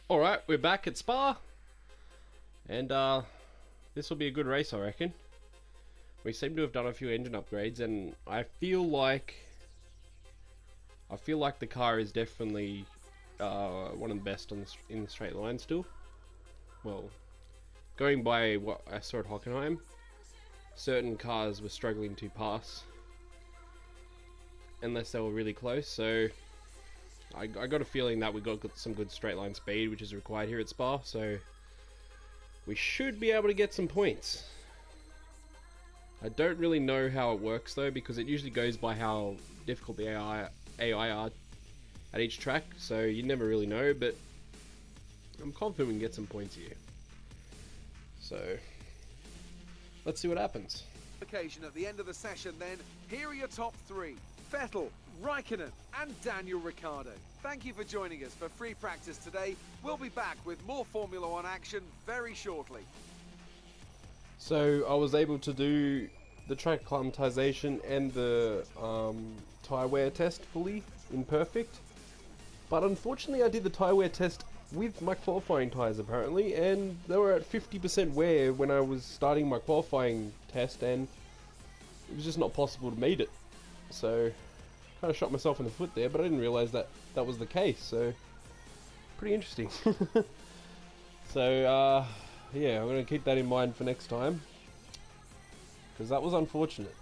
Alright, we're back at Spa. And this will be a good race, I reckon. We seem to have done a few engine upgrades, and I feel like the car is definitely one of the best in the straight line still. Well, going by what I saw at Hockenheim, certain cars were struggling to pass unless they were really close, so I got a feeling that we got some good straight line speed, which is required here at Spa, so we should be able to get some points. I don't really know how it works though, because it usually goes by how difficult the AI are at each track, so you never really know, but I'm confident we can get some points here. So let's see what happens. Occasion at the end of the session then, here are your top three. Vettel, Raikkonen and Daniel Ricciardo. Thank you for joining us for free practice today. We'll be back with more Formula One action very shortly. So I was able to do the track acclimatization and the tyre wear test fully in perfect, but unfortunately I did the tyre wear test with my qualifying tyres apparently, and they were at 50% wear when I was starting my qualifying test, and it was just not possible to meet it. So kind of shot myself in the foot there, but I didn't realise that that was the case, so pretty interesting. So yeah, I'm going to keep that in mind for next time, because that was unfortunate.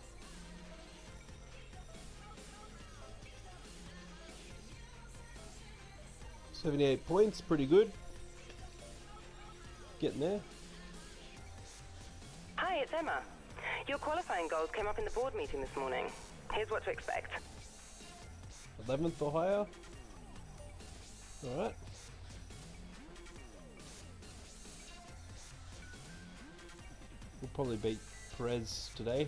$78 points, pretty good. Getting there. Hi, it's Emma. Your qualifying goals came up in the board meeting this morning. Here's what to expect. 11th or higher. Alright. We'll probably beat Perez today,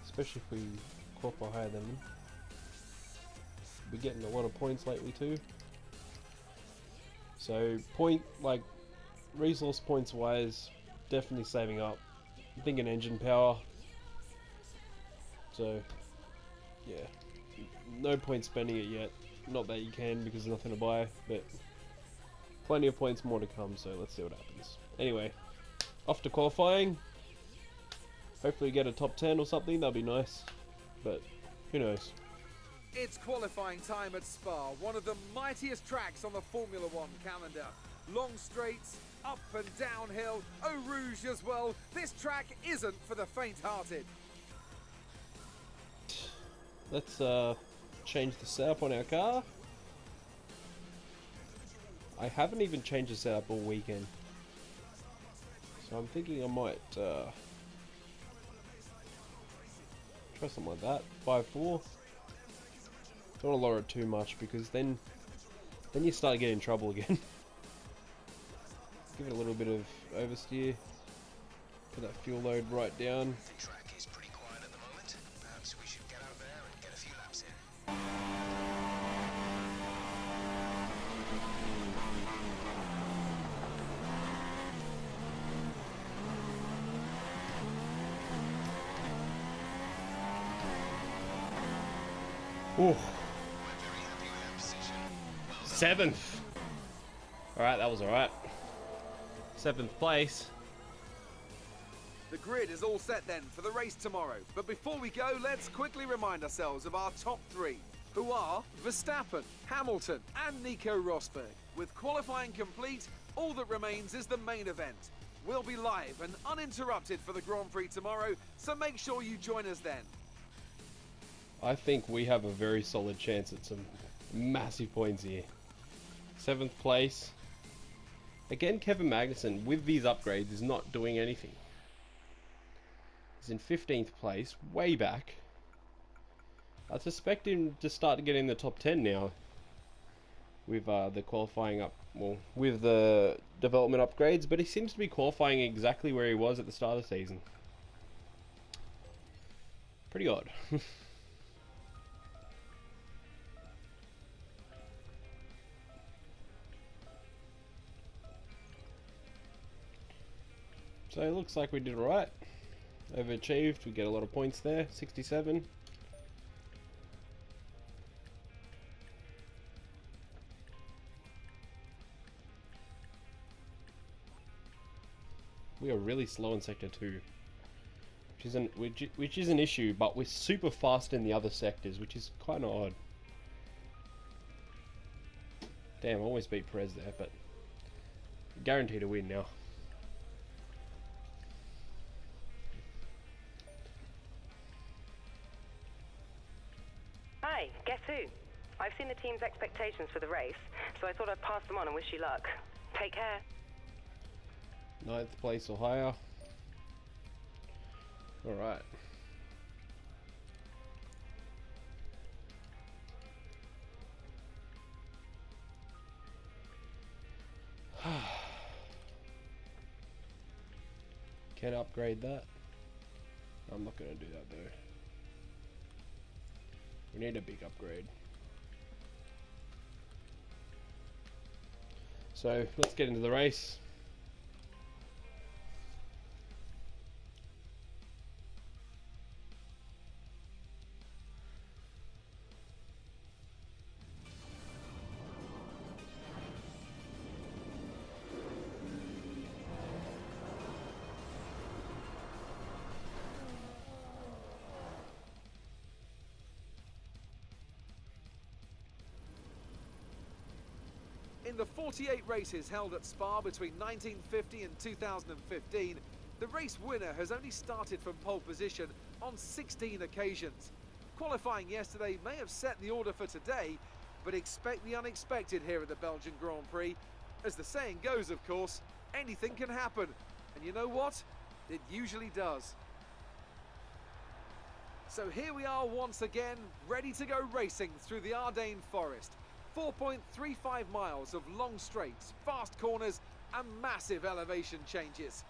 especially if we qualify higher than them. We're getting a lot of points lately too. So resource points wise, definitely saving up. I'm thinking engine power. So yeah, no point spending it yet. Not that you can, because there's nothing to buy, but plenty of points more to come, so let's see what happens. Anyway, off to qualifying. Hopefully get a top 10 or something, that'd be nice, but who knows. It's qualifying time at Spa, one of the mightiest tracks on the Formula One calendar. Long straights, up and downhill, Eau Rouge as well. This track isn't for the faint-hearted. Let's change the setup on our car. I haven't even changed the setup all weekend, so I'm thinking I might try something like that. 5.4. Don't want to lower it too much, because then you start getting in trouble again. Give it a little bit of oversteer. Put that fuel load right down. The track is pretty quiet at the moment. Perhaps we should get out there and get a few laps in. Ooh. We're very happy with our position. Well done. 7th. Alright, that was alright. 7th place. The grid is all set then for the race tomorrow. But before we go, let's quickly remind ourselves of our top three, who are Verstappen, Hamilton and Nico Rosberg. With qualifying complete, all that remains is the main event. We'll be live and uninterrupted for the Grand Prix tomorrow, so make sure you join us then. I think we have a very solid chance at some massive points here. 7th place. Again, Kevin Magnussen, with these upgrades, is not doing anything. He's in 15th place, way back. I suspect him to start to get in the top 10 now, with the qualifying up, well, with the development upgrades, but he seems to be qualifying exactly where he was at the start of the season. Pretty odd. So it looks like we did alright. Overachieved, we get a lot of points there, 67. We are really slow in Sector 2. Which is an issue, but we're super fast in the other sectors, which is kind of odd. Damn, I almost beat Perez there, but guaranteed to win now. Hi, guess who? I've seen the team's expectations for the race, so I thought I'd pass them on and wish you luck. Take care. 9th place or higher. Alright. Can upgrade that. I'm not gonna do that though. We need a big upgrade. So let's get into the race. In the 48 races held at Spa between 1950 and 2015, the race winner has only started from pole position on 16 occasions. Qualifying yesterday may have set the order for today, but expect the unexpected here at the Belgian Grand Prix. As the saying goes, of course, anything can happen. And you know what? It usually does. So here we are once again, ready to go racing through the Ardennes forest. 4.35 miles of long straights, fast corners and massive elevation changes.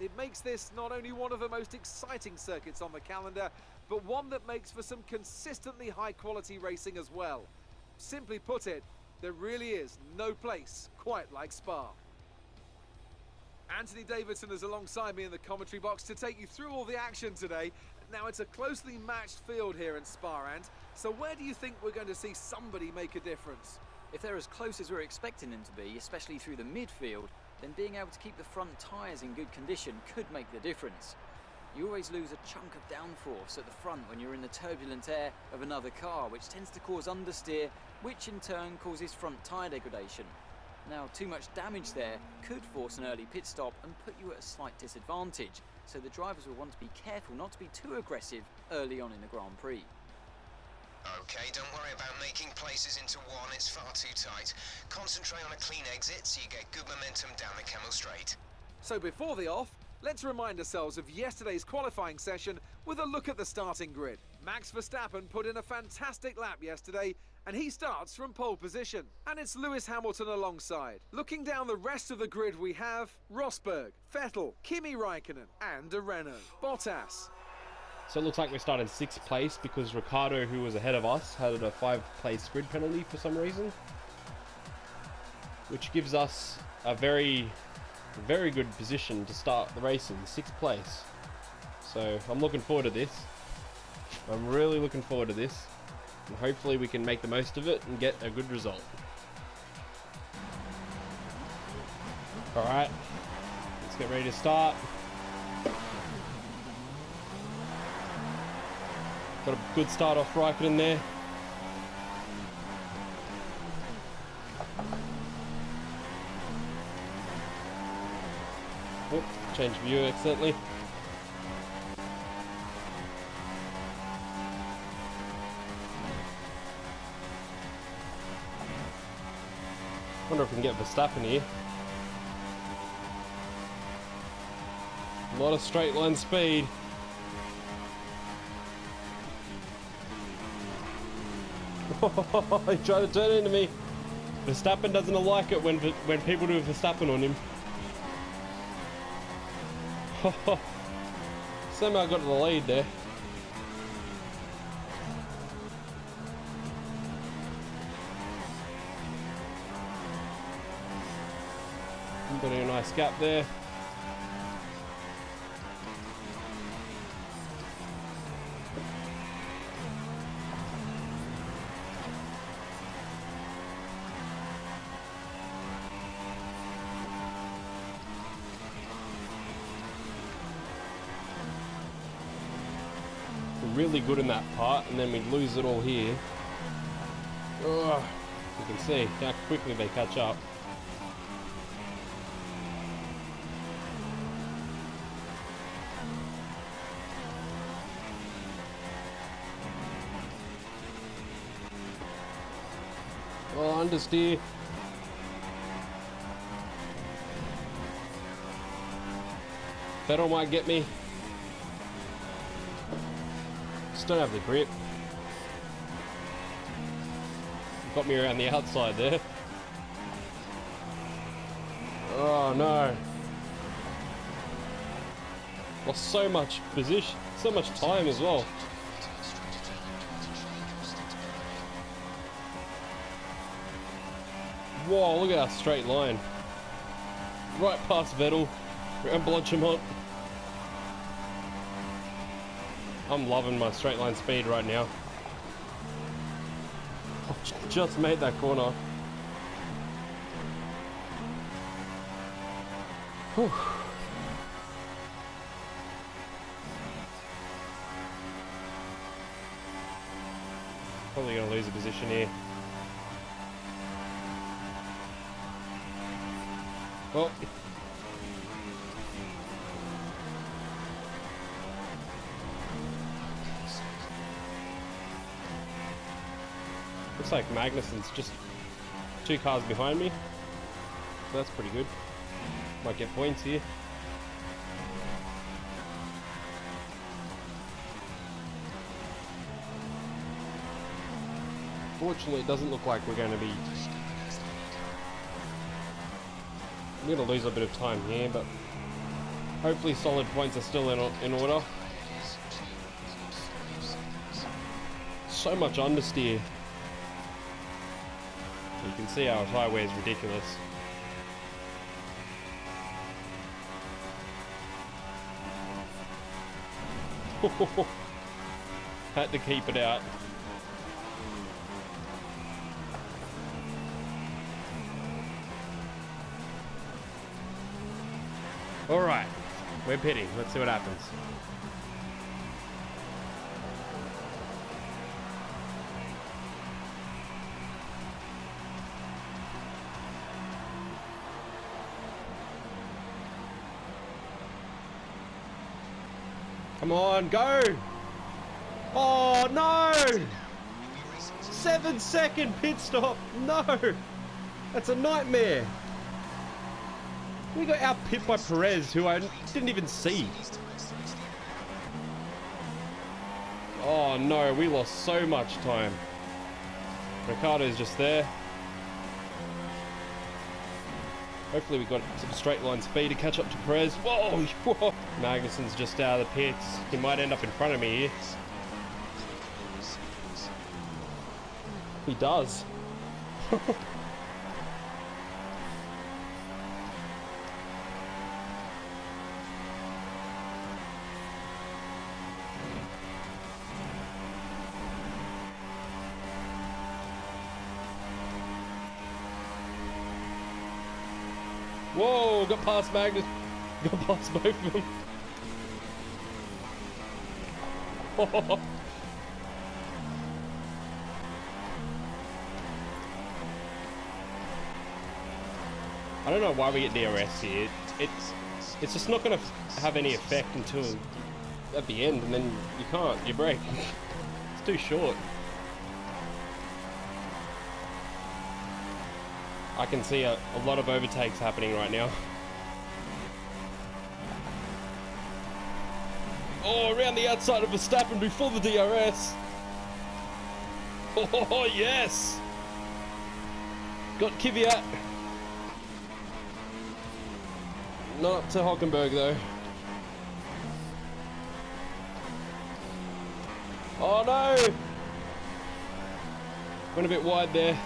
It makes this not only one of the most exciting circuits on the calendar, but one that makes for some consistently high quality racing as well. Simply put it, there really is no place quite like Spa. Anthony Davidson is alongside me in the commentary box to take you through all the action today. Now, it's a closely matched field here in Spa, Ant, so where do you think we're going to see somebody make a difference? If they're as close as we're expecting them to be, especially through the midfield, then being able to keep the front tyres in good condition could make the difference. You always lose a chunk of downforce at the front when you're in the turbulent air of another car, which tends to cause understeer, which in turn causes front tyre degradation. Now, too much damage there could force an early pit stop and put you at a slight disadvantage, so the drivers will want to be careful not to be too aggressive early on in the Grand Prix. Okay, don't worry about making places into one, it's far too tight. Concentrate on a clean exit so you get good momentum down the Camel Straight. So before the off, let's remind ourselves of yesterday's qualifying session with a look at the starting grid. Max Verstappen put in a fantastic lap yesterday, and he starts from pole position. And it's Lewis Hamilton alongside. Looking down the rest of the grid, we have Rosberg, Vettel, Kimi Raikkonen, and a Renault. Bottas. So it looks like we started 6th place because Ricciardo, who was ahead of us, had a 5-place grid penalty for some reason, which gives us a very good position to start the race in 6th place. So I'm looking forward to this. I'm really looking forward to this, and hopefully we can make the most of it and get a good result. Alright, let's get ready to start. Got a good start off Raikkonen there. Oop, change view accidentally. Wonder if we can get Verstappen here. A lot of straight line speed. He tried to turn into me. Verstappen doesn't like it when people do Verstappen on him. Somehow got the lead there. Got a nice gap there. really good in that part, and then we lose it all here. Ugh, you can see how quickly they catch up. Oh, understeer. Vettel might get me. Just don't have the grip. Got me around the outside there. Oh no. Lost so much position, so much time as well. Whoa, look at our straight line. Right past Vettel, around Blanchimont. I'm loving my straight line speed right now. Just made that corner. Whew. Probably gonna lose a position here. Oh. Looks like Magnussen's just 2 cars behind me. So that's pretty good. Might get points here. Fortunately, it doesn't look like we're going to be... I'm going to lose a bit of time here, but hopefully solid points are still in order. So much understeer. You can see our tyre wear is ridiculous. Had to keep it out. Alright, we're pitting. Let's see what happens. Come on, go! Oh no! 7-second pit stop! No! That's a nightmare! We got out-pit by Perez, who I didn't even see. Oh no, we lost so much time. Ricardo's just there. Hopefully we got some straight line speed to catch up to Perez. Whoa! Whoa. Magnussen's just out of the pits. He might end up in front of me here. He does. Whoa, got past Magnus. Got past both of them. I don't know why we get DRS here. It's just not going to have any effect until at the end, and then you can't. You break. It's too short. I can see a lot of overtakes happening right now. Oh, around the outside of Verstappen before the DRS. Oh, yes. Got Kvyat. Not up to Hockenberg, though. Oh, no. Went a bit wide there.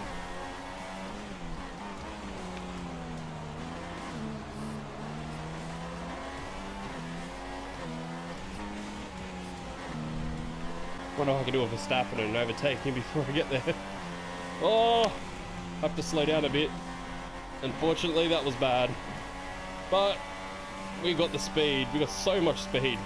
Wonder if I can do a Verstappen and overtake him before I get there. Oh, I have to slow down a bit. Unfortunately, that was bad. But we got the speed. We got so much speed.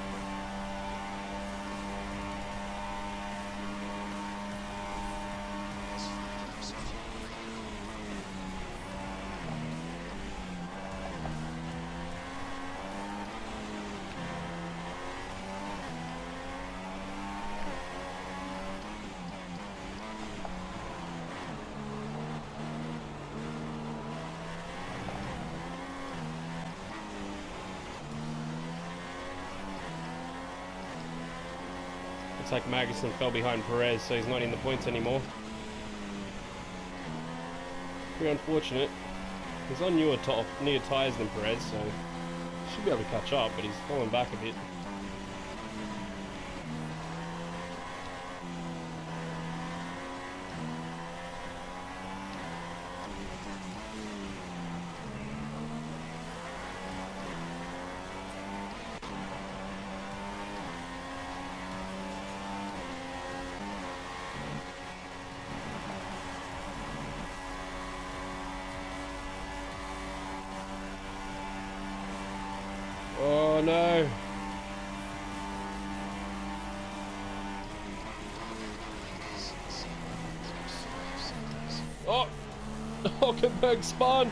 Looks like Magnussen fell behind Perez, so he's not in the points anymore. Pretty unfortunate. He's on newer tyres than Perez, so should be able to catch up, but he's fallen back a bit. Oh no! Oh! Hockenberg spun!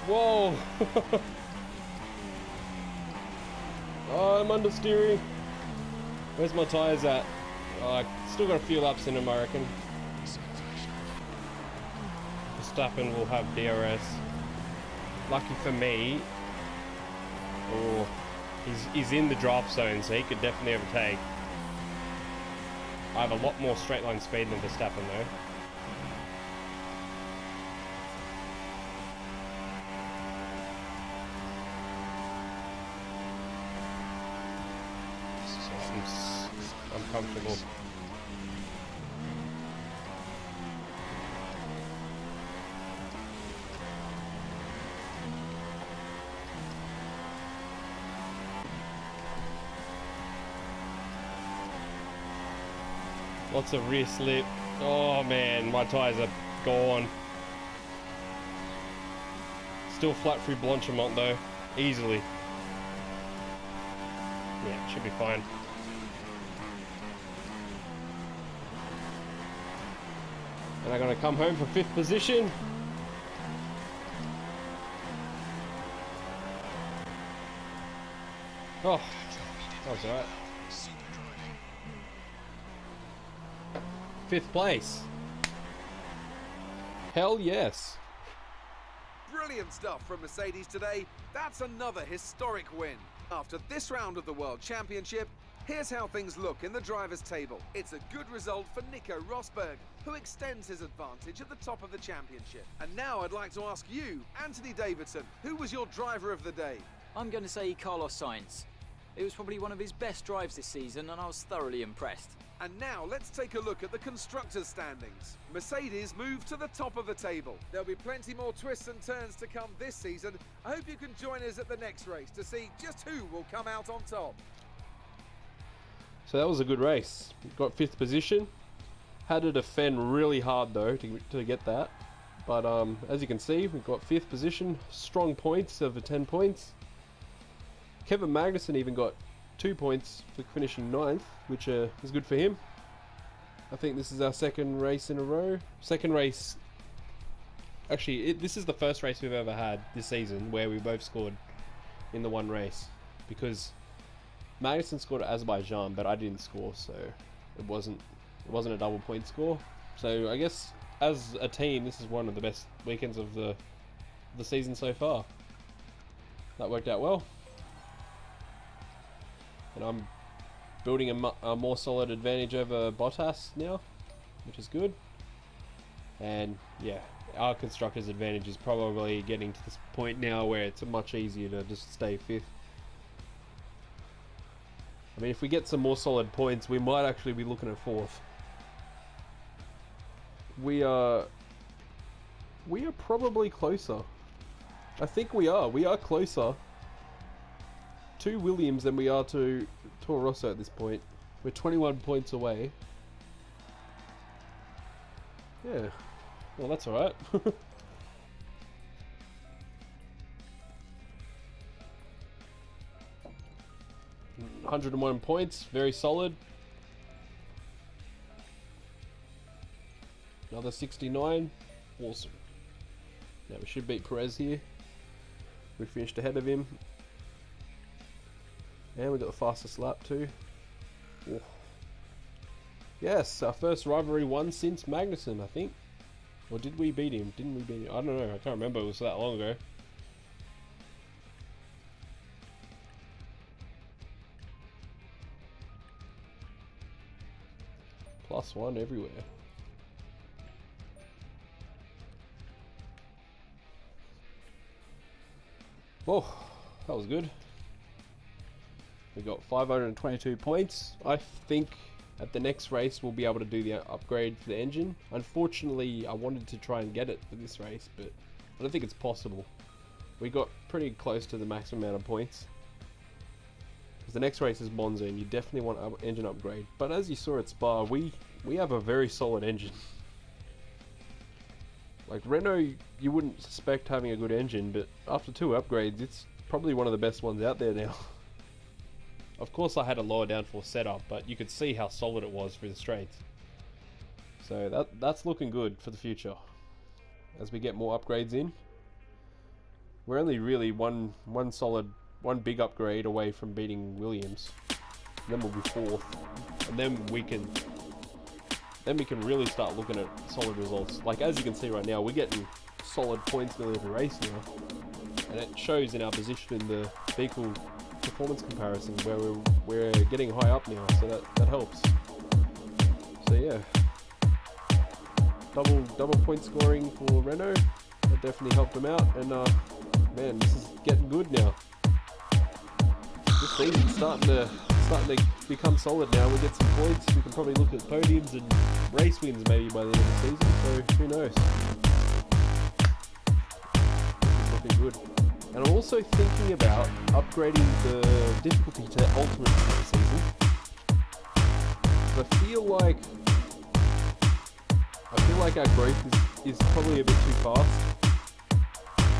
Whoa! Oh, I'm understeering. Where's my tyres at? Oh, I still got a few laps in them, I reckon. Verstappen will have DRS. Lucky for me. Oh, he's in the draft zone, so he could definitely overtake. I have a lot more straight line speed than Verstappen though. So I'm comfortable. Lots of rear slip. Oh man, my tyres are gone. Still flat through Blanchimont though, easily. Yeah, should be fine. And I'm gonna come home for 5th position. Oh, that was alright. 5th place. Hell yes. Brilliant stuff from Mercedes today. That's another historic win. After this round of the World Championship, here's how things look in the drivers' table. It's a good result for Nico Rosberg, who extends his advantage at the top of the championship. And now I'd like to ask you, Anthony Davidson, who was your driver of the day? I'm going to say Carlos Sainz. It was probably one of his best drives this season, and I was thoroughly impressed. And now let's take a look at the constructors' standings. Mercedes moved to the top of the table. There'll be plenty more twists and turns to come this season. I hope you can join us at the next race to see just who will come out on top. So that was a good race. Got 5th position. Had to defend really hard though to get that. But as you can see, we've got 5th position. Strong points over 10 points. Kevin Magnussen even got 2 points for finishing 9th, which is good for him. I think this is our 2nd race in a row. Second race. Actually, this is the first race we've ever had this season where we both scored in the one race. Because Magnussen scored at Azerbaijan, but I didn't score, so it wasn't a double point score. So I guess as a team, this is one of the best weekends of the season so far. That worked out well. And I'm building a more solid advantage over Bottas now, which is good. And yeah, our constructors' advantage is probably getting to this point now where it's much easier to just stay 5th. I mean, if we get some more solid points, we might actually be looking at 4th. We are probably closer. I think we are. We are closer to Williams than we are to Toro Rosso at this point. We're 21 points away. Yeah. Well, that's alright. 101 points, very solid. Another 69, awesome. Now we should beat Perez here. We finished ahead of him. And we got the fastest lap too. Ooh. Yes, our first rivalry won since Magnussen, I think. Or did we beat him? Didn't we beat him? I don't know, I can't remember, it was that long ago. +1 everywhere. Oh, that was good. We got 522 points. I think at the next race we'll be able to do the upgrade for the engine. Unfortunately, I wanted to try and get it for this race, but I don't think it's possible. We got pretty close to the maximum amount of points. Because the next race is Monza and you definitely want an engine upgrade. But as you saw at Spa, we have a very solid engine. Like Renault, you wouldn't suspect having a good engine, but after 2 upgrades, it's probably one of the best ones out there now. Of course I had a lower downforce setup, but you could see how solid it was through the straights. So that's looking good for the future. As we get more upgrades in. We're only really one big upgrade away from beating Williams. And then we'll be 4th. And then we can really start looking at solid results. Like as you can see right now, we're getting solid points nearly every race now. And it shows in our position in the vehicle performance comparison where we're getting high up now, so that helps. So yeah, double point scoring for Renault. That definitely helped them out, and man, this is getting good now. This season's starting to become solid now. We get some points. We can probably look at podiums and race wins maybe by the end of the season. So who knows? This is looking good. And I'm also thinking about upgrading the difficulty to Ultimate this season. I feel like our growth is probably a bit too fast.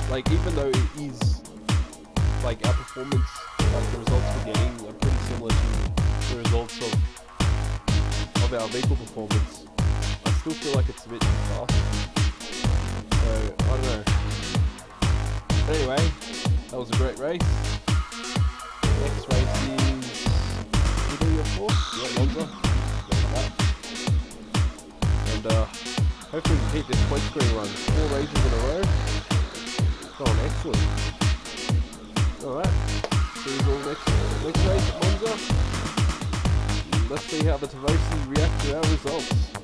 Like even though it is like our performance, like the results we're getting are pretty similar to the results of our vehicle performance, I still feel like it's a bit too fast. So I don't know. Anyway, that was a great race. Next race is either your 4th? Yeah, Monza. And hopefully we can keep this point scoring run. 4 races in a row. Oh, excellent. Alright. See you all next race at Monza. Let's see how the Tifosi react to our results.